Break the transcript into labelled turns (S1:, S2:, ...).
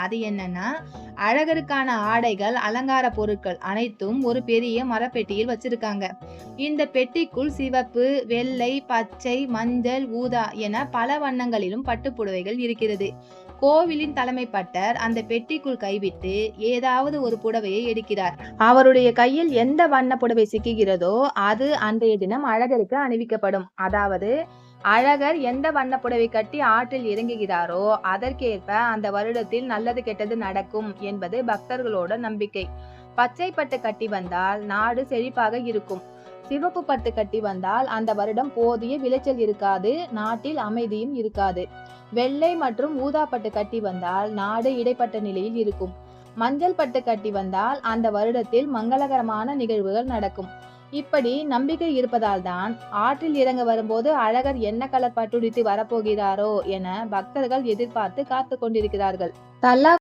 S1: அது என்னன்னா, அழகருக்கான ஆடைகள், அலங்கார பொருட்கள் அனைத்தும் ஒரு பெரிய மரப்பெட்டியில் வச்சிருக்காங்க. இந்த பெட்டிக்குள் சிவப்பு, வெள்ளை, பச்சை, மஞ்சள், ஊதா என பல வண்ணங்களிலும் பட்டுப்புடவைகள் இருக்கிறது. கோவிலின் தலைமை பட்டர் அந்த பெட்டிக்குள் கைவிட்டு ஏதாவது ஒரு புடவையை எடுக்கிறார். அவருடைய கையில் எந்த வண்ண புடவை சிக்குகிறதோ அது அன்றைய தினம் அழகருக்கு அணிவிக்கப்படும். அதாவது அழகர் எந்த வண்ண புடவை கட்டி ஆற்றில் இறங்குகிறாரோ அதற்கேற்ப அந்த வருடத்தில் நல்லது கெட்டது நடக்கும் என்பது பக்தர்களோட நம்பிக்கை. பச்சை பட்டு கட்டி வந்தால் நாடு செழிப்பாக இருக்கும். சிவப்பு பட்டு கட்டி வந்தால் அந்த வருடம் போதிய விளைச்சல் இருக்காது, நாட்டில் அமைதியும் இருக்காது. வெள்ளை மற்றும் ஊதா பட்டு கட்டி வந்தால் நாடு இடைப்பட்ட நிலையில் இருக்கும். மஞ்சள் பட்டு கட்டி வந்தால் அந்த வருடத்தில் மங்களகரமான நிகழ்வுகள் நடக்கும். இப்படி நம்பிக்கை இருப்பதால் தான் ஆற்றில் இறங்க வரும்போது அழகர் என்ன கலர் பட்டுடுத்தி வரப்போகிறாரோ என பக்தர்கள் எதிர்பார்த்து காத்து கொண்டிருக்கிறார்கள். தல்லா